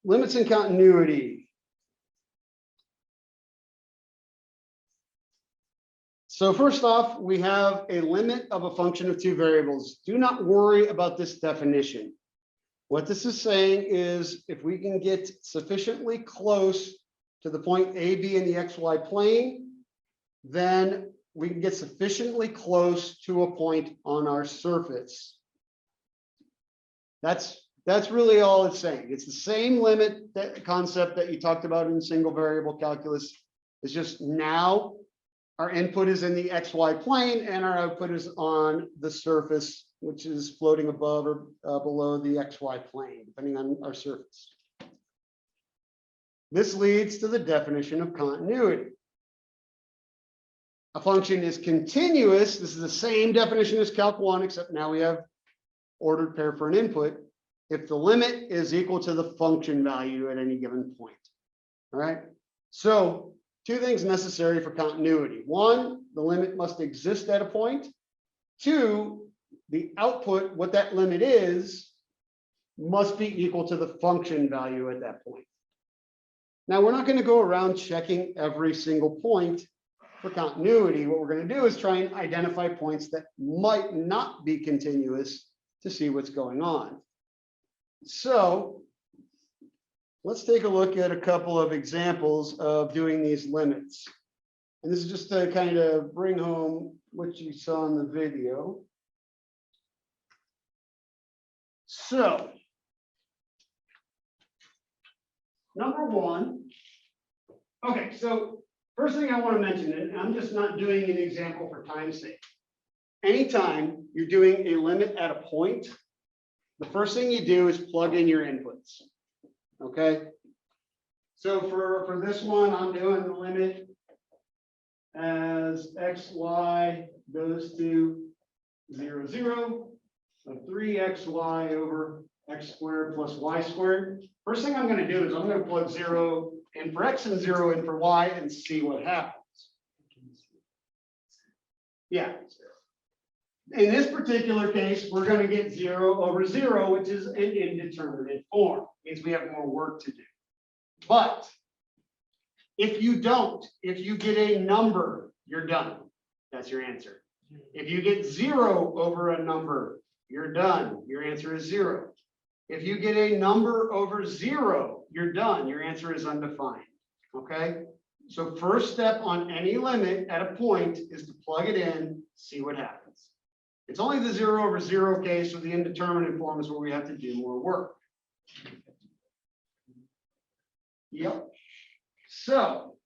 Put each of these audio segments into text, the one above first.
limits and continuity. So first off, we have a limit of a function of two variables. Do not worry about this definition. What this is saying is if we can get sufficiently close to the point A, B in the XY plane, then we can get sufficiently close to a point on our surface. That's really all it's saying. It's the same limit concept that you talked about in single variable calculus. It's just now our input is in the XY plane and our output is on the surface, which is floating above or below the XY plane, depending on our surface. This leads to the definition of continuity. A function is continuous. This is the same definition as Calc 1, except now we have ordered pair for an input. If the limit is equal to the function value at any given point. All right. So two things necessary for continuity. One, the limit must exist at a point. Two, the output, what that limit is, must be equal to the function value at that point. Now, we're not going to go around checking every single point for continuity. What we're going to do is try and identify points that might not be continuous to see what's going on. So let's take a look at a couple of examples of doing these limits. And this is just to kind of bring home what you saw in the video. So, number one, okay, so first thing I want to mention, and I'm just not doing an example for time's sake. Anytime you're doing a limit at a point, the first thing you do is plug in your inputs. Okay, so for this one, I'm doing the limit as xy goes to 0, 0 of 3xy over x squared plus y squared. First thing I'm going to do is I'm going to plug 0 in for x and 0 in for y and see what happens. Yeah. In this particular case, we're going to get 0 over 0, which is an indeterminate form. It means we have more work to do. But if you don't, if you get a number, you're done. That's your answer. If you get 0 over a number, you're done. Your answer is 0. If you get a number over 0, you're done. Your answer is undefined. Okay? So first step on any limit at a point is to plug it in, see what happens. It's only the 0 over 0 case, or the indeterminate form is where we have to do more work. Yep. So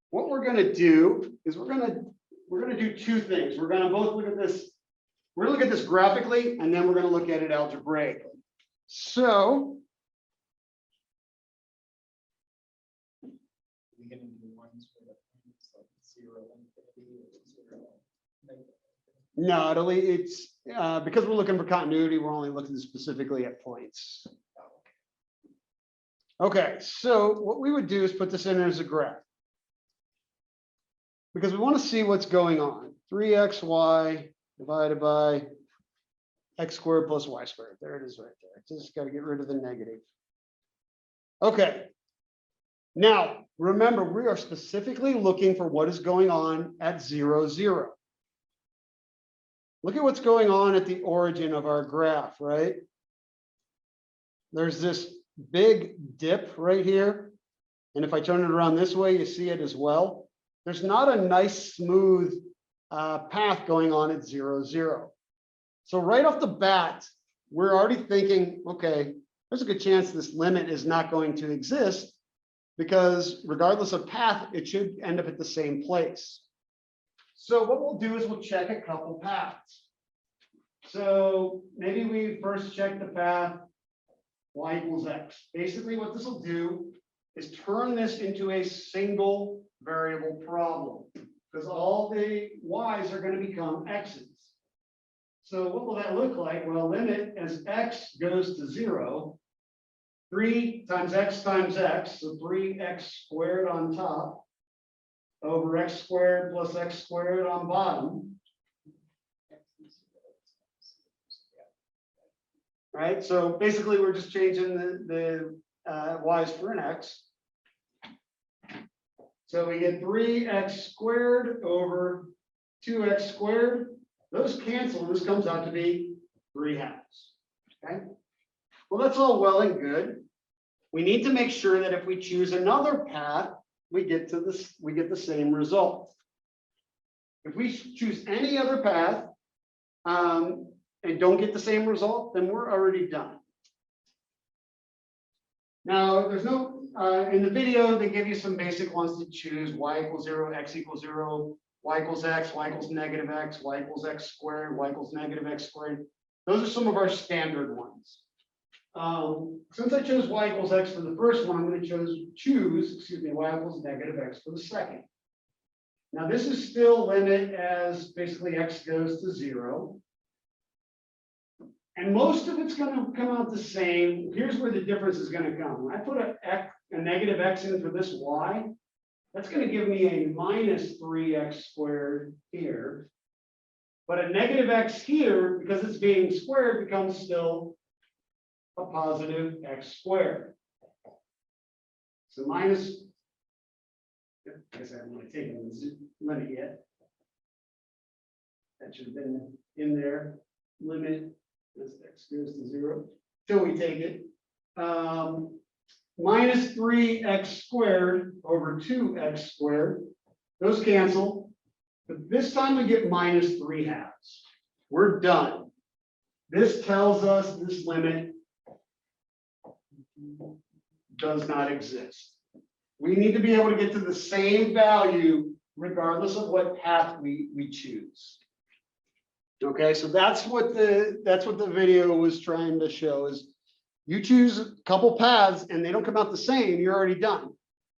what we're going to do is we're going to do two things. We're going to both look at this. We're going to look at this graphically, and then we're going to look at it algebraically. So we're going to do ones where the points like 0, 150, or 0. no, it's because we're looking for continuity, we're only looking specifically at points. Okay, so what we would do is put this in as a graph, because we want to see what's going on. 3xy divided by x squared plus y squared. There it is right there. Just got to get rid of the negative. Okay. Now, remember, we are specifically looking for what is going on at 0, 0. Look at what's going on at the origin of our graph, right? There's this big dip right here. And if I turn it around this way, you see it as well. There's not a nice smooth path going on at 0, 0. So right off the bat, we're already thinking, okay, there's a good chance this limit is not going to exist, because regardless of path, it should end up at the same place. So what we'll do is we'll check a couple paths. So maybe we first check the path y equals x. Basically, what this will do is turn this into a single variable problem, because all the y's are going to become x's. So what will that look like? Well, limit as x goes to 0, 3 times x, so 3x squared on top over x squared plus x squared on bottom. Right, so basically we're just changing the y's for an x. So we get 3x squared over 2x squared. Those cancel, and this comes out to be 3/2. Okay. Well, that's all well and good. We need to make sure that if we choose another path, we get the same result. If we choose any other path and don't get the same result, then we're already done. Now, there's no, in the video, they give you some basic ones to choose: y = 0, x = 0, y = x, y = -x, y = x squared, y = -x squared. Those are some of our standard ones. Since I chose y = x for the first one, I'm going to choose y = -x for the second. Now, this is still limit as basically x goes to 0. And most of it's going to come out the same. Here's where the difference is going to come. When I put a -x in for this y, that's going to give me a -3x squared here. But a -x here, because it's being squared, becomes still a positive x squared. So minus, I guess I haven't really taken the limit yet. That should have been in there. Limit as x goes to 0 till we take it. Minus 3x squared over 2x squared. Those cancel. But this time we get -3/2. We're done. This tells us this limit does not exist. We need to be able to get to the same value regardless of what path we choose. Okay, so that's what the video was trying to show is you choose a couple paths and they don't come out the same, you're already done.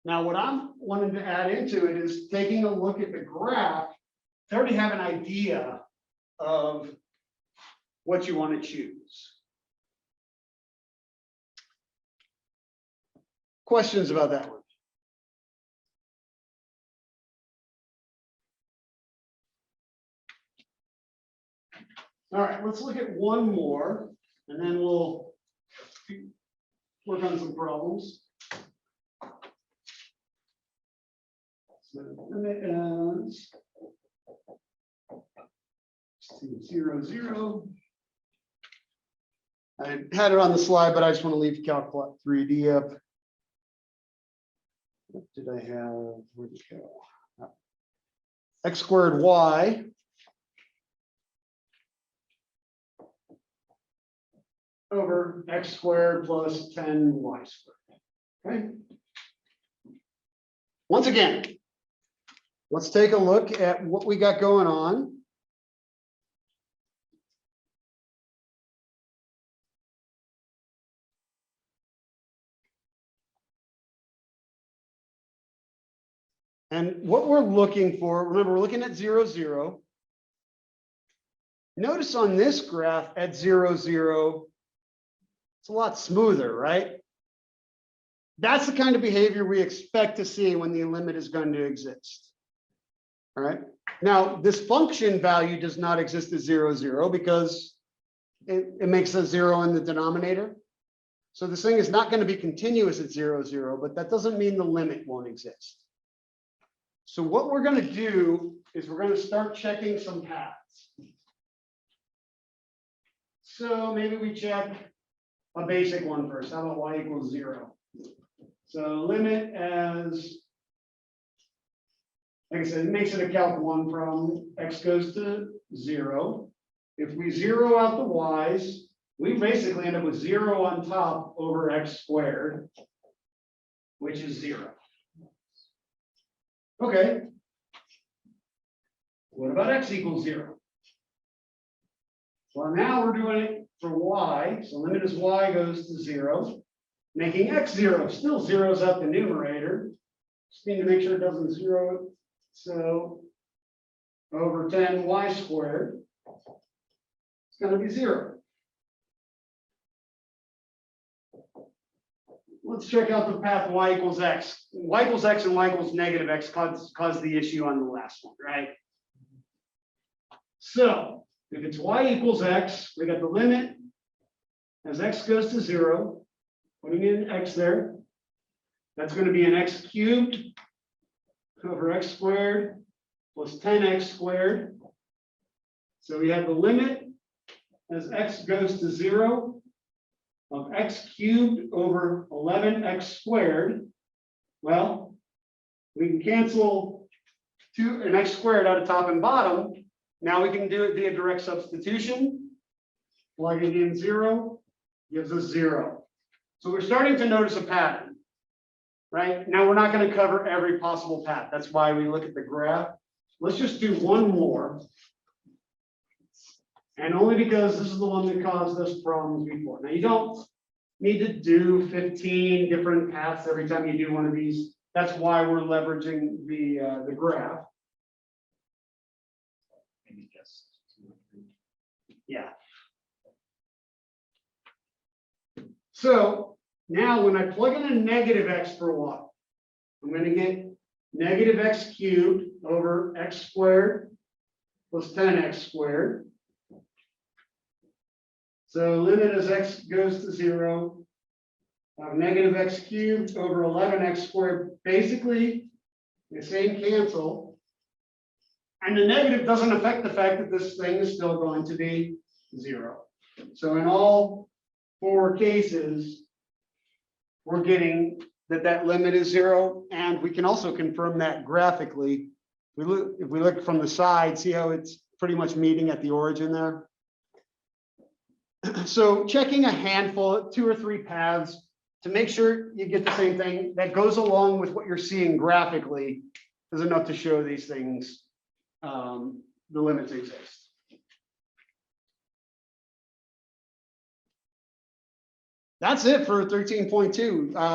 Now, what I'm wanting to add into it is taking a look at the graph to already have an idea of what you want to choose. Questions about that one? All right, let's look at one more, and then we'll work on some problems. So limit is 0, 0. I had it on the slide, but I just want to leave Calculate 3D up. What did I have? Where'd it go? X squared y over x squared plus 10y squared. Okay. Once again, let's take a look at what we got going on. And what we're looking for, remember, we're looking at 0, 0. Notice on this graph at 0, 0, it's a lot smoother, right? That's the kind of behavior we expect to see when the limit is going to exist. All right. Now, this function value does not exist at 0, 0 because it makes a 0 in the denominator. So this thing is not going to be continuous at 0, 0, but that doesn't mean the limit won't exist. So what we're going to do is we're going to start checking some paths. So maybe we check a basic one first. How about y = 0? So limit as, like I said, it makes it a calc 1 from x goes to 0. If we zero out the y's, we basically end up with 0 on top over x squared, which is 0. Okay. What about x = 0? Well, now we're doing it for y. So limit as y goes to 0, making x 0. Still zeros out the numerator. Just need to make sure it doesn't zero. So over 10y squared, it's going to be 0. Let's check out the path y = x. Y = x and y = -x caused the issue on the last one, right? So if it's y = x, we got the limit as x goes to 0, putting putting in x there. That's going to be an x cubed over x squared plus 10x squared. So we have the limit as x goes to 0 of x cubed over 11x squared. Well, we can cancel an x squared out of top and bottom. Now we can do it via direct substitution. Plugging in 0 gives us 0. So we're starting to notice a pattern, right? Now we're not going to cover every possible path. That's why we look at the graph. Let's just do one more. And only because this is the one that caused us problems before. Now you don't need to do 15 different paths every time you do one of these. That's why we're leveraging the graph. Maybe just 2 or 3. Yeah. So now when I plug in a negative x for y, I'm going to get negative x cubed over x squared plus 10x squared. So limit as x goes to 0 of negative x cubed over 11x squared. Basically, the same cancel. And the negative doesn't affect the fact that this thing is still going to be 0. So in all 4 cases, we're getting that limit is 0. And we can also confirm that graphically. If we look from the side, see how it's pretty much meeting at the origin there. So checking a handful, 2 or 3 paths to make sure you get the same thing that goes along with what you're seeing graphically is enough to show these things, the limits exist. That's it for 13.2.